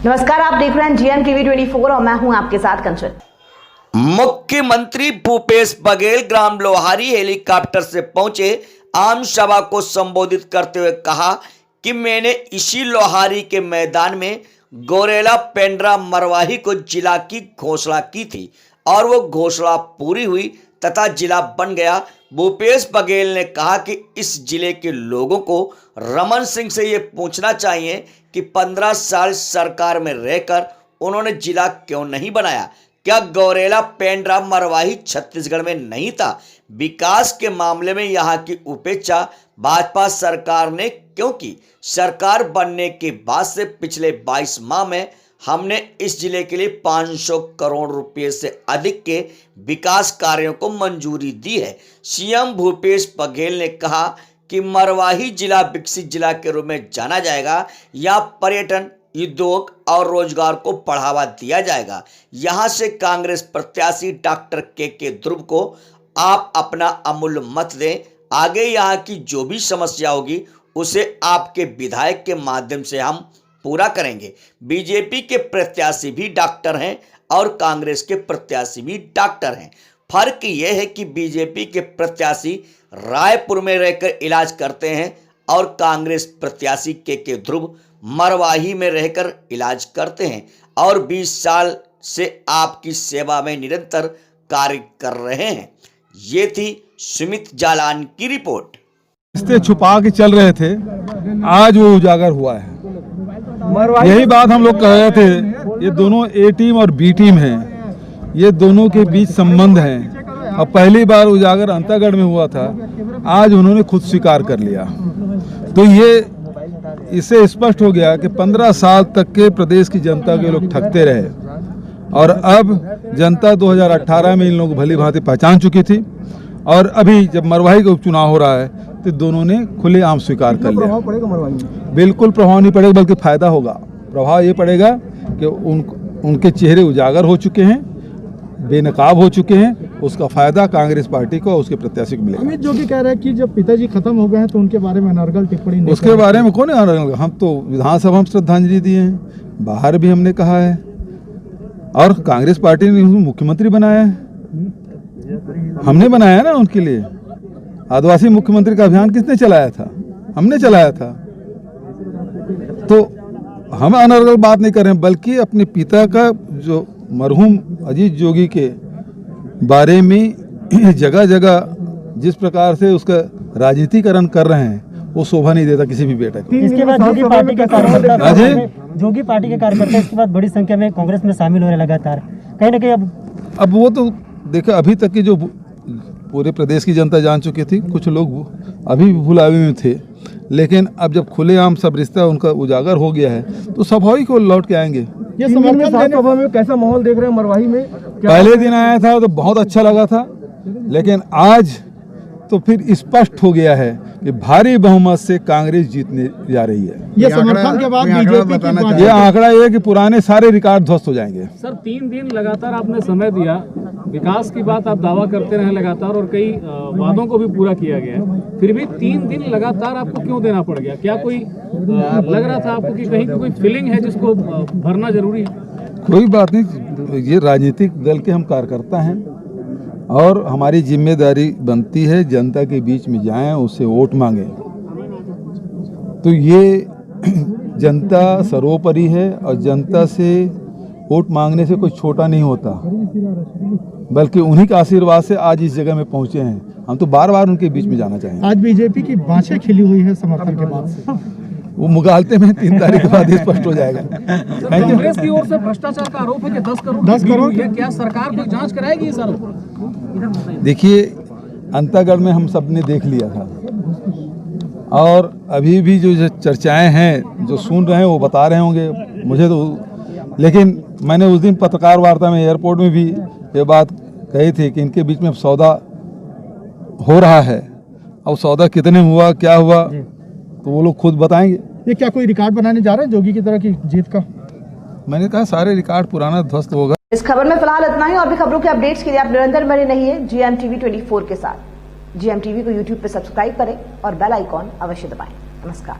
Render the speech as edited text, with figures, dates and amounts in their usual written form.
नमस्कार, आप देख रहे हैं जीएम टीवी 24 और मैं हूं आपके साथ कंचन। मुख्यमंत्री भूपेश बघेल ग्राम लोहारी हेलीकॉप्टर से पहुंचे आम सभा को संबोधित करते हुए कहा कि मैंने इसी लोहारी के मैदान में गौरेला पेंड्रा मरवाही को जिला की घोषणा की थी और वो घोषणा पूरी हुई तथा जिला बन गया। भूपेश बघेल ने कहा कि इस जिले के लोगों को रमन सिंह से ये पूछना चाहिए कि 15 साल सरकार में रहकर उन्होंने जिला क्यों नहीं बनाया। क्या गौरेला पेंड्रा मरवाही छत्तीसगढ़ में नहीं था? विकास के मामले में यहाँ की उपेक्षा भाजपा सरकार ने क्यों की? सरकार बनने के बाद से पिछले 22 माह में हमने इस जिले के लिए 500 करोड़ रुपए से अधिक के विकास कार्यों को मंजूरी दी है। सीएम भूपेश बघेल ने कहा कि मरवाही जिला विकसित जिला के रूप में जाना जाएगा। यहाँ पर्यटन, उद्योग और रोजगार को बढ़ावा दिया जाएगा। यहाँ से कांग्रेस प्रत्याशी डॉक्टर के ध्रुव को आप अपना अमूल्य मत दें। आगे यहाँ की जो भी समस्या होगी उसे आपके विधायक के माध्यम से हम पूरा करेंगे। बीजेपी के प्रत्याशी भी डॉक्टर हैं और कांग्रेस के प्रत्याशी भी डॉक्टर हैं। फर्क यह है कि बीजेपी के प्रत्याशी रायपुर में रहकर इलाज करते हैं और कांग्रेस प्रत्याशी के ध्रुव मरवाही में रहकर इलाज करते हैं और 20 साल से आपकी सेवा में निरंतर कार्य कर रहे हैं। ये थी सुमित जालान की रिपोर्ट। रिश्ते छुपा के चल रहे थे, आज वो उजागर हुआ है। यही बात हम लोग कह रहे थे, ये दोनों ए टीम और बी टीम हैं, ये दोनों के बीच संबंध हैं। अब पहली बार उजागर अंतागढ़ में हुआ था, आज उन्होंने खुद स्वीकार कर लिया। तो ये इससे स्पष्ट हो गया कि 15 साल तक के प्रदेश की जनता के लोग ठगते रहे और अब जनता 2018 में इन लोगों को भली भांति पहचान चुकी थी और अभी जब मरवाही का उपचुनाव हो रहा है तो दोनों ने खुलेआम स्वीकार कर लिया। बिल्कुल प्रभाव नहीं पड़ेगा, बल्कि फायदा होगा। प्रभाव ये पड़ेगा कि उनके चेहरे उजागर हो चुके हैं, बेनकाब हो चुके हैं। उसका फायदा कांग्रेस पार्टी को और उसके प्रत्याशी को मिलेगा। अमित जोगी कह रहे हैं कि जब पिताजी खत्म हो गए हैं तो उनके बारे में अनर्गल टिप्पणी नहीं। उसके बारे में कौन है अनर्गल? हम तो विधानसभा में श्रद्धांजलि दिए हैं, बाहर भी हमने कहा है और कांग्रेस पार्टी ने मुख्यमंत्री बनाया है। हमने बनाया ना उनके लिए। आदिवासी मुख्यमंत्री का अभियान किसने चलाया था? हमने चलाया था। तो हम अनर्गल बात नहीं कर रहे हैं, बल्कि अपने पिता का जो मरहूम अजीत जोगी के बारे में जगह जगह जिस प्रकार से उसका राजनीतिकरण कर रहे हैं वो शोभा नहीं देता किसी भी बेटा को। इसके बाद जोगी पार्टी के कार्यकर्ता इसके बाद बड़ी संख्या में कांग्रेस में शामिल हो रहे लगातार, कहीं ना कहीं अब वो तो देखो, अभी तक की जो पूरे प्रदेश की जनता जान चुकी थी, कुछ लोग अभी भी भुलावे में थे, लेकिन अब जब खुलेआम सब रिश्ता उनका उजागर हो गया है तो स्वाभाविक वो लौट के आएंगे। ये समर्थन सभा में कैसा माहौल देख रहे हैं मरवाही में? पहले दिन आया था तो बहुत अच्छा लगा था, लेकिन आज तो फिर स्पष्ट हो गया है कि भारी बहुमत से कांग्रेस जीतने जा रही है। ये समर्थन के बाद बीजेपी ये आंकड़ा ये कि पुराने सारे रिकॉर्ड ध्वस्त हो जाएंगे। सर, 3 दिन लगातार आपने समय दिया, विकास की बात आप दावा करते रहे लगातार और कई वादों को भी पूरा किया गया, फिर भी 3 दिन लगातार आपको क्यों देना पड़ गया? क्या कोई लग रहा था आपको कि कहीं कोई फीलिंग है जिसको भरना जरूरी है? कोई बात नहीं, ये राजनीतिक दल के हम कार्यकर्ता हैं और हमारी जिम्मेदारी बनती है जनता के बीच में जाएं, उससे वोट मांगें। तो ये जनता सर्वोपरि है और जनता से वोट मांगने से कोई छोटा नहीं होता, बल्कि उन्हीं के आशीर्वाद से आज इस जगह में पहुंचे हैं। हम तो बार बार उनके बीच में जाना चाहेंगे। आज बीजेपी की बाँछें खिली हुई है समर्थन के बाद से। वो मुगालते में 3 तारीख के बाद स्पष्ट हो जाएगा। कांग्रेस की ओर से भ्रष्टाचार का आरोप है कि 10 करोड़ है। क्या सरकार कोई जांच कराएगी इस आरोप? देखिए, अंतागढ़ में हम सब ने देख लिया था और अभी भी जो चर्चाएं हैं, जो सुन रहे हैं वो बता रहे होंगे मुझे तो, लेकिन मैंने उस दिन पत्रकार वार्ता में एयरपोर्ट में भी ये बात कही थी कि इनके बीच में सौदा हो रहा है। अब सौदा कितने हुआ, क्या हुआ, तो वो लोग खुद बताएंगे। ये क्या कोई रिकॉर्ड बनाने जा रहे हैं जोगी की तरह की जीत का? मैंने कहा सारे रिकॉर्ड पुराना ध्वस्त होगा। इस खबर में फिलहाल इतना ही। और भी खबरों के अपडेट्स के लिए आप निरंतर बने रहिए जीएम टीवी 24 के साथ। जीएम टीवी को यूट्यूब पे सब्सक्राइब करें और बेल आइकॉन अवश्य दबाएं। नमस्कार।